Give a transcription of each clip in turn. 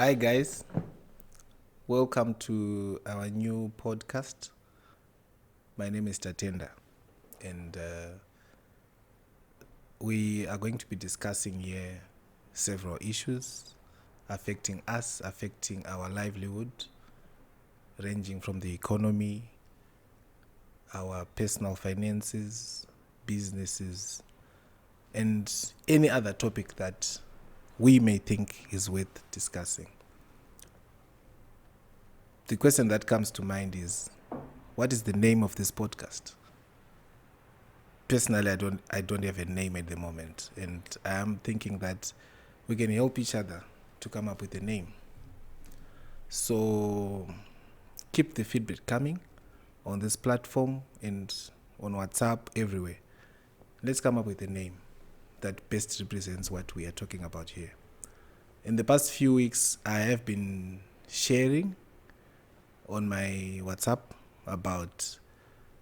Hi, guys. Welcome to our new podcast. My name is Tatenda, and we are going to be discussing here several issues affecting us, affecting our livelihood, ranging from the economy, our personal finances, businesses, and any other topic that we may think is worth discussing. The question that comes to mind is, what is the name of this podcast? Personally, I don't have a name at the moment, and I am thinking that we can help each other to come up with a name. So keep the feedback coming on this platform and on WhatsApp, everywhere. Let's come up with a name that best represents what we are talking about here. In the past few weeks, I have been sharing on my WhatsApp about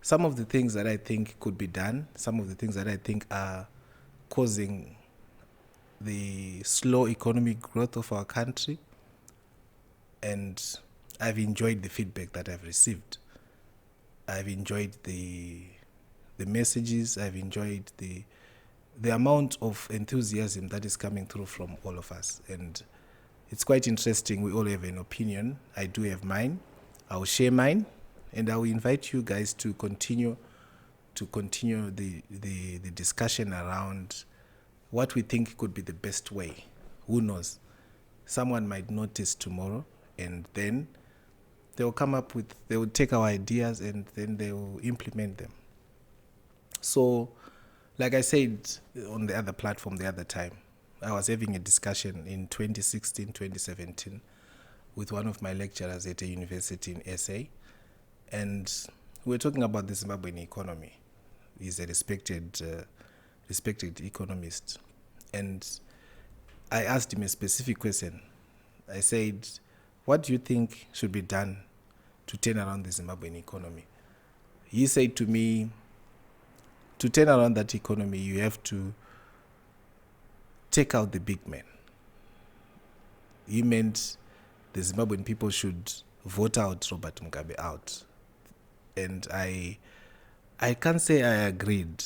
some of the things that I think could be done, some of the things that I think are causing the slow economic growth of our country, and I've enjoyed the feedback that I've received. I've enjoyed the messages, I've enjoyed the amount of enthusiasm that is coming through from all of us, and it's quite interesting. We all have an opinion. I do have mine. I'll share mine, and I will invite you guys to continue the discussion around what we think could be the best way. Who knows? Someone might notice tomorrow, and then they will take our ideas and then they will implement them. So, like I said on the other platform the other time, I was having a discussion in 2016, 2017 with one of my lecturers at a university in SA, and we were talking about the Zimbabwean economy. He's a respected economist, and I asked him a specific question. I said, what do you think should be done to turn around the Zimbabwean economy? He said to me, to turn around that economy, you have to take out the big men. He meant the Zimbabwean people should vote out Robert Mugabe out. And I can't say I agreed,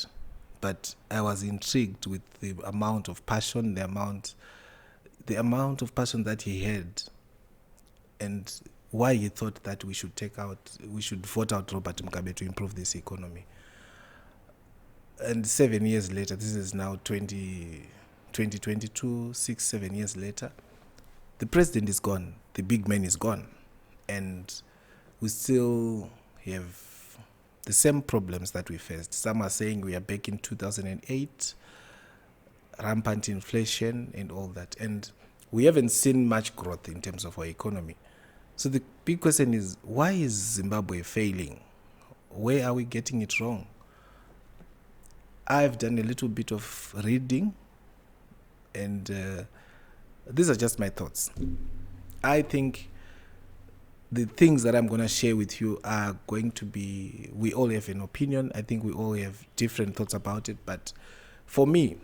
but I was intrigued with the amount of passion, the amount of passion that he had, and why he thought that we should vote out Robert Mugabe to improve this economy. And 7 years later, this is now 2022, 7 years later, the president is gone, the big man is gone, and we still have the same problems that we faced. Some are saying we are back in 2008, rampant inflation and all that, and we haven't seen much growth in terms of our economy. So the big question is, why is Zimbabwe failing? Where are we getting it wrong? I've done a little bit of reading, and these are just my thoughts. I think the things that I'm going to share with you are going to be, we all have an opinion. I think we all have different thoughts about it. But for me,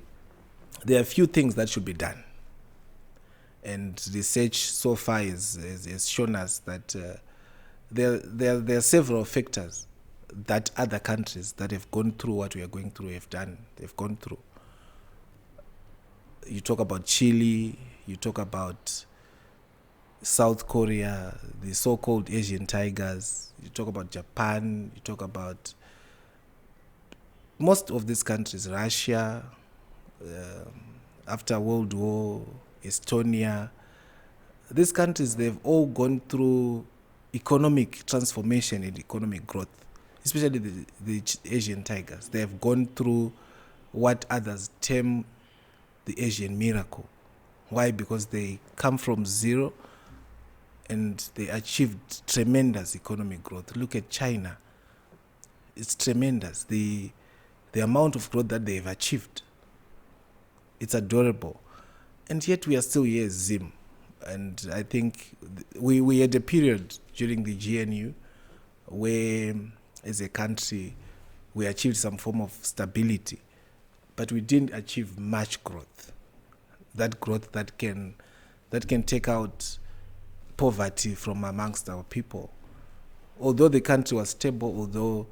there are a few things that should be done. And research so far has shown us that there are several factors that other countries that have gone through what we are going through they've gone through. You talk about Chile, you talk about South Korea, the so-called Asian tigers, you talk about Japan, you talk about most of these countries, Russia, after World War, Estonia. These countries, they've all gone through economic transformation and economic growth, especially the Asian tigers. They have gone through what others term the Asian miracle. Why? Because they come from zero and they achieved tremendous economic growth. Look at China. It's tremendous. The amount of growth that they have achieved. It's adorable. And yet we are still here as Zim. And I think we had a period during the GNU where, as a country, we achieved some form of stability, but we didn't achieve much growth. That growth that can take out poverty from amongst our people. Although the country was stable, although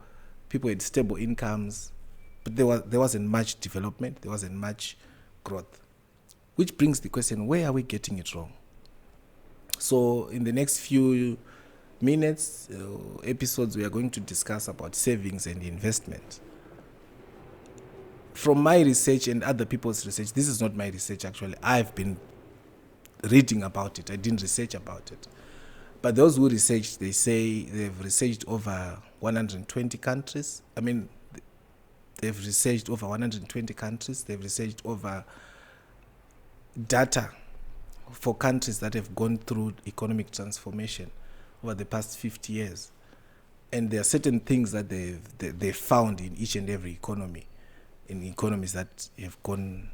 people had stable incomes, but there wasn't much development, there wasn't much growth. Which brings the question, where are we getting it wrong? So in the next few minutes, episodes, we are going to discuss about savings and investment. From my research and other people's research, this is not my research actually, I've been reading about it, I didn't research about it. But those who research, they say they've researched over 120 countries. I mean, they've researched over 120 countries. They've researched over data for countries that have gone through economic transformation over the past 50 years. And there are certain things that they've found in each and every economy, in economies that have gone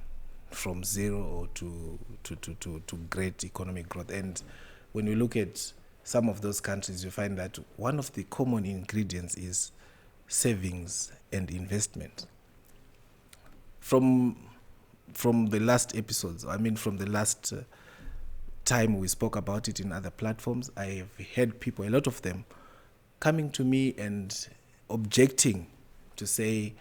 from zero or to great economic growth. And when we look at some of those countries, you find that one of the common ingredients is savings and investment. From the last episodes, I mean from the last time we spoke about it in other platforms, I have heard people, a lot of them, coming to me and objecting to say,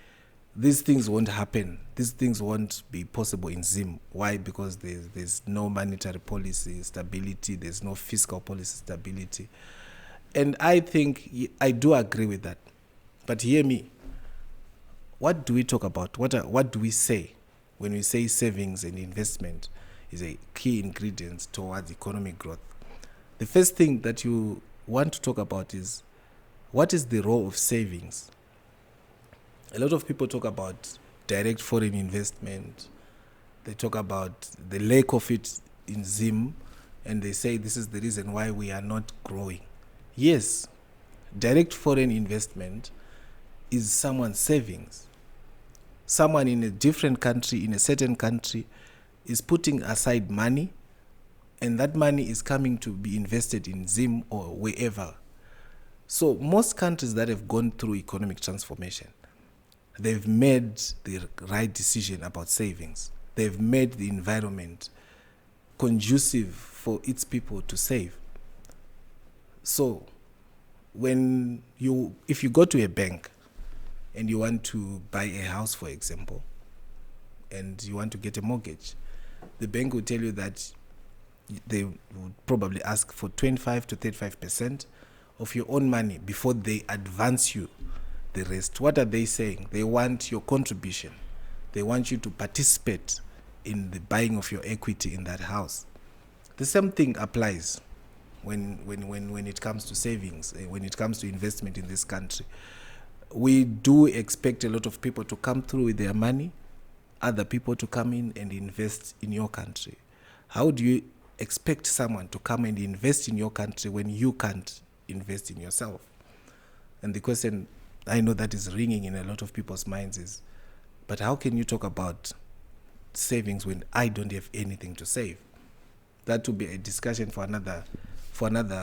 these things won't happen. These things won't be possible in Zim. Why? Because there's no monetary policy stability. There's no fiscal policy stability. And I think I do agree with that. But hear me. What do we talk about? What do we say when we say savings and investment is a key ingredient towards economic growth? The first thing that you want to talk about is, what is the role of savings? A lot of people talk about direct foreign investment. They talk about the lack of it in Zim, and they say this is the reason why we are not growing. Yes, direct foreign investment is someone's savings. Someone in a different country, in a certain country, is putting aside money, and that money is coming to be invested in Zim or wherever. So most countries that have gone through economic transformation, they've made the right decision about savings. They've made the environment conducive for its people to save. So if you go to a bank and you want to buy a house, for example, and you want to get a mortgage, the bank will tell you that they would probably ask for 25 to 35% of your own money before they advance you the rest. What are they saying? They want your contribution. They want you to participate in the buying of your equity in that house. The same thing applies when it comes to savings, when it comes to investment in this country. We do expect a lot of people to come through with their money, other people to come in and invest in your country. How do you expect someone to come and invest in your country when you can't invest in yourself? And the question I know that is ringing in a lot of people's minds is, but how can you talk about savings when I don't have anything to save? That will be a discussion for another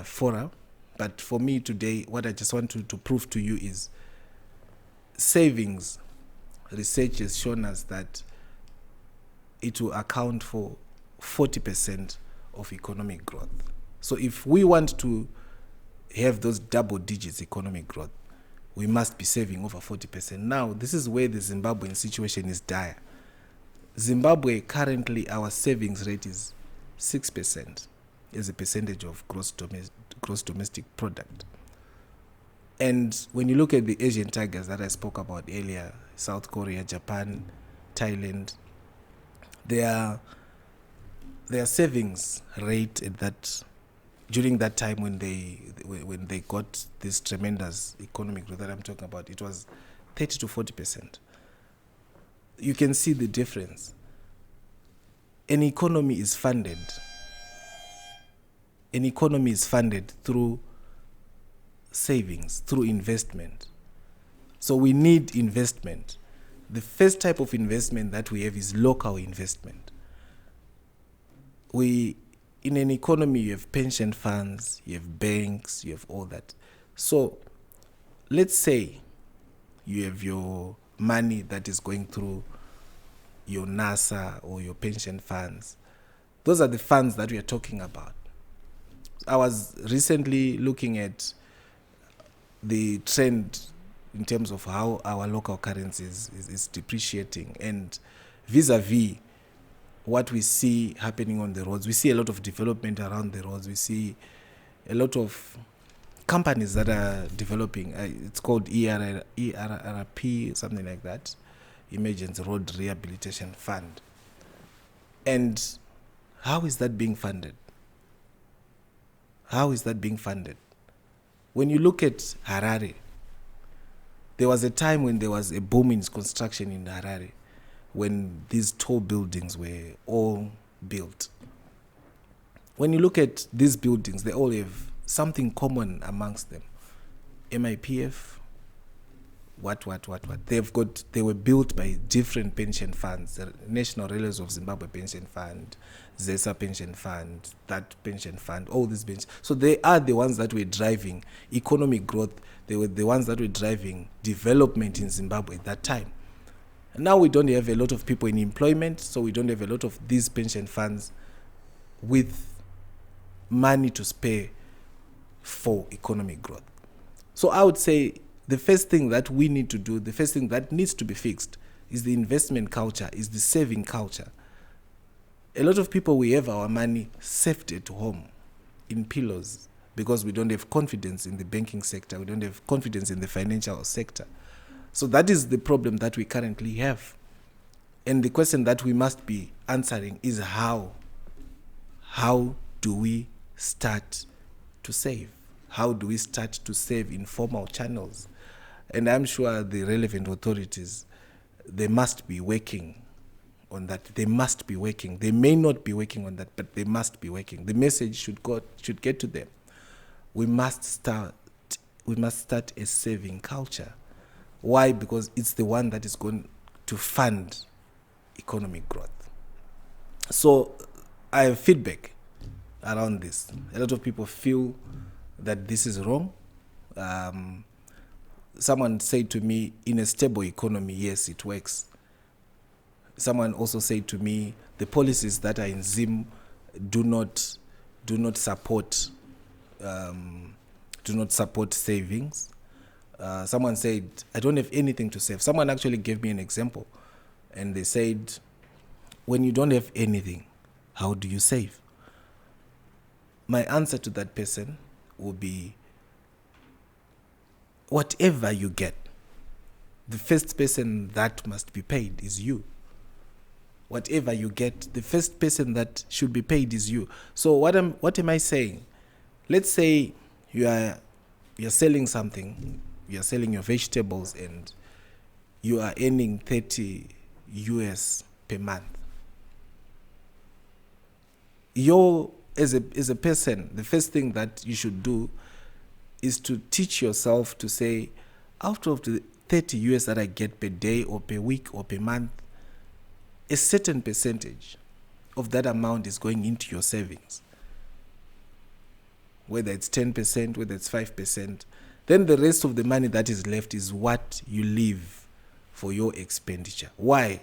forum. But for me today, what I just want to prove to you is savings. Research has shown us that it will account for 40% of economic growth. So if we want to have those double digits economic growth, we must be saving over 40%. Now, this is where the Zimbabwean situation is dire. Zimbabwe, currently, our savings rate is 6% as a percentage of gross domestic product. And when you look at the Asian tigers that I spoke about earlier, South Korea, Japan, Thailand, their savings rate at that during that time when they got this tremendous economic growth that I'm talking about, it was 30 to 40%. You can see the difference. An economy is funded through savings, through investment. So we need investment. The first type of investment that we have is local investment. In an economy, you have pension funds, you have banks, you have all that. So let's say you have your money that is going through your NASA or your pension funds. Those are the funds that we are talking about. I was recently looking at the trend in terms of how our local currency is depreciating, and vis-a-vis what we see happening on the roads. We see a lot of development around the roads. We see a lot of companies that are developing. It's called ERRP, something like that, Emergency Road Rehabilitation Fund. And how is that being funded? How is that being funded? When you look at Harare, there was a time when there was a boom in construction in Harare, when these tall buildings were all built. When you look at these buildings, they all have something common amongst them. MIPF, what. They were built by different pension funds, the National Relays of Zimbabwe Pension Fund, ZESA Pension Fund, that pension fund, all these pensions. So they are the ones that were driving economic growth. They were the ones that were driving development in Zimbabwe at that time. And now we don't have a lot of people in employment, so we don't have a lot of these pension funds with money to spare for economic growth. So I would say the first thing that we need to do, the first thing that needs to be fixed, is the investment culture, is the saving culture. A lot of people, we have our money saved at home in pillows because we don't have confidence in the banking sector, we don't have confidence in the financial sector. So that is the problem that we currently have. And the question that we must be answering is how? How do we start to save? How do we start to save in formal channels? And I'm sure the relevant authorities, they must be working on that. They must be working. They may not be working on that, but they must be working. The message should get to them. We must start a saving culture. Why? Because it's the one that is going to fund economic growth. So I have feedback around this. A lot of people feel that this is wrong. Someone said to me, in a stable economy, yes, it works. Someone also said to me, the policies that are in Zim do not support savings. Someone said, I don't have anything to save. Someone actually gave me an example, and they said, when you don't have anything, how do you save? My answer to that person will be, whatever you get, the first person that must be paid is you. Whatever you get, the first person that should be paid is you. So what am I saying? Let's say you're selling something, you're selling your vegetables, and you are earning 30 US per month. As a person, the first thing that you should do is to teach yourself to say, out of the 30 US that I get per day or per week or per month, a certain percentage of that amount is going into your savings. Whether it's 10%, whether it's 5%, then the rest of the money that is left is what you leave for your expenditure. Why?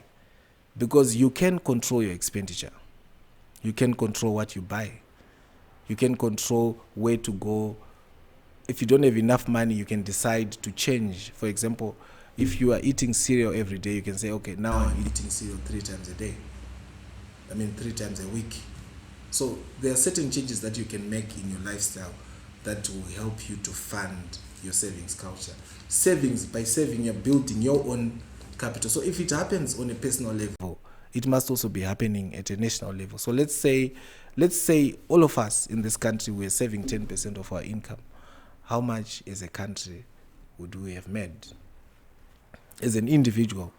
Because you can control your expenditure. You can control what you buy. You can control where to go. If you don't have enough money, you can decide to change. For example, if you are eating cereal every day, you can say, okay, now I'm eating cereal 3 times a day. 3 times a week. So there are certain changes that you can make in your lifestyle that will help you to fund your savings culture. Savings, by saving, you're building your own capital. So if it happens on a personal level, it must also be happening at a national level. So let's say all of us in this country, we're saving 10% of our income. How much as a country would we have made? As an individual,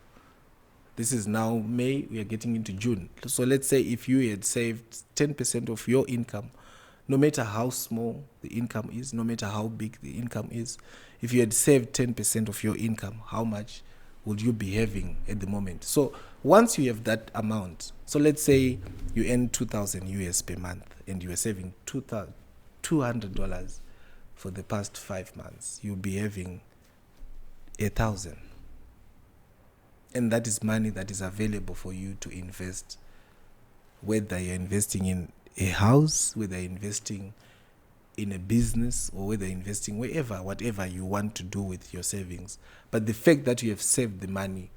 this is now May, we are getting into June. So let's say if you had saved 10% of your income, no matter how small the income is, no matter how big the income is, if you had saved 10% of your income, how much would you be having at the moment? So once you have that amount, so let's say you earn 2,000 US per month and you are saving $200 for the past 5 months, you'll be having 1,000. And that is money that is available for you to invest, whether you're investing in a house, whether you're investing in a business or whether investing, whatever you want to do with your savings. But the fact that you have saved the money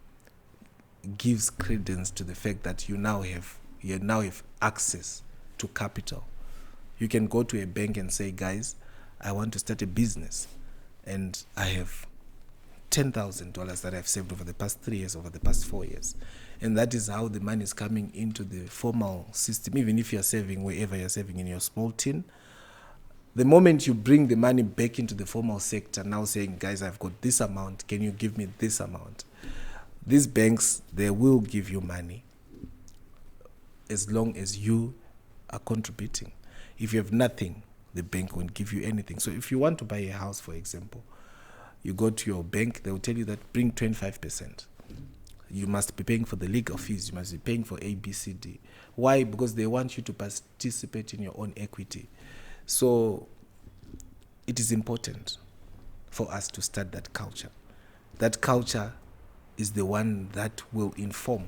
gives credence to the fact that you now have access to capital. You can go to a bank and say, guys, I want to start a business and I have $10,000 that I've saved over the past 3 years, over the past 4 years. And that is how the money is coming into the formal system. Even if you're saving wherever you're saving in your small tin, the moment you bring the money back into the formal sector, now saying, guys, I've got this amount, can you give me this amount? These banks, they will give you money as long as you are contributing. If you have nothing, the bank won't give you anything. So if you want to buy a house, for example, you go to your bank, they will tell you that bring 25%. You must be paying for the legal fees. You must be paying for A, B, C, D. Why? Because they want you to participate in your own equity. So it is important for us to start that culture. That culture is the one that will inform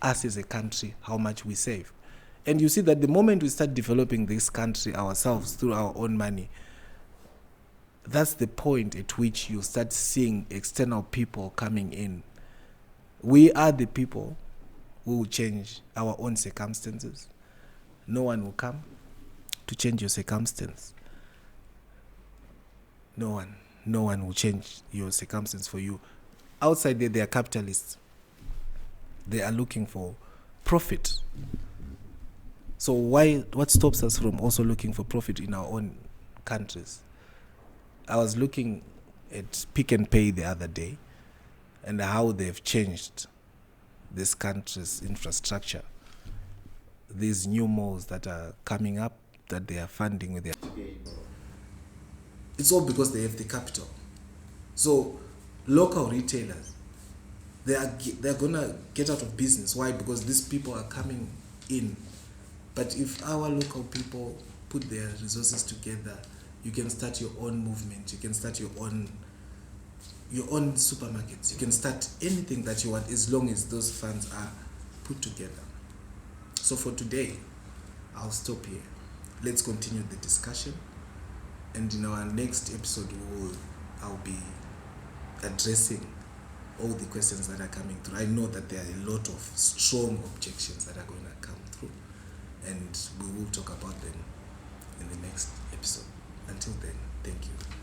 us as a country how much we save. And you see that the moment we start developing this country ourselves through our own money, that's the point at which you start seeing external people coming in. We are the people who will change our own circumstances. No one will come to change your circumstance. No one will change your circumstance for you. Outside there, they are capitalists. They are looking for profit. So what stops us from also looking for profit in our own countries? I was looking at Pick and Pay the other day and how they've changed this country's infrastructure. These new malls that are coming up, that they are funding with their... It's all because they have the capital. So local retailers, they're gonna get out of business. Why? Because these people are coming in. But if our local people put their resources together, you can start your own movement. You can start your own supermarkets. You can start anything that you want as long as those funds are put together. So for today, I'll stop here. Let's continue the discussion. And in our next episode, I'll be addressing all the questions that are coming through. I know that there are a lot of strong objections that are going to come through, and we will talk about them in the next episode. Until then, thank you.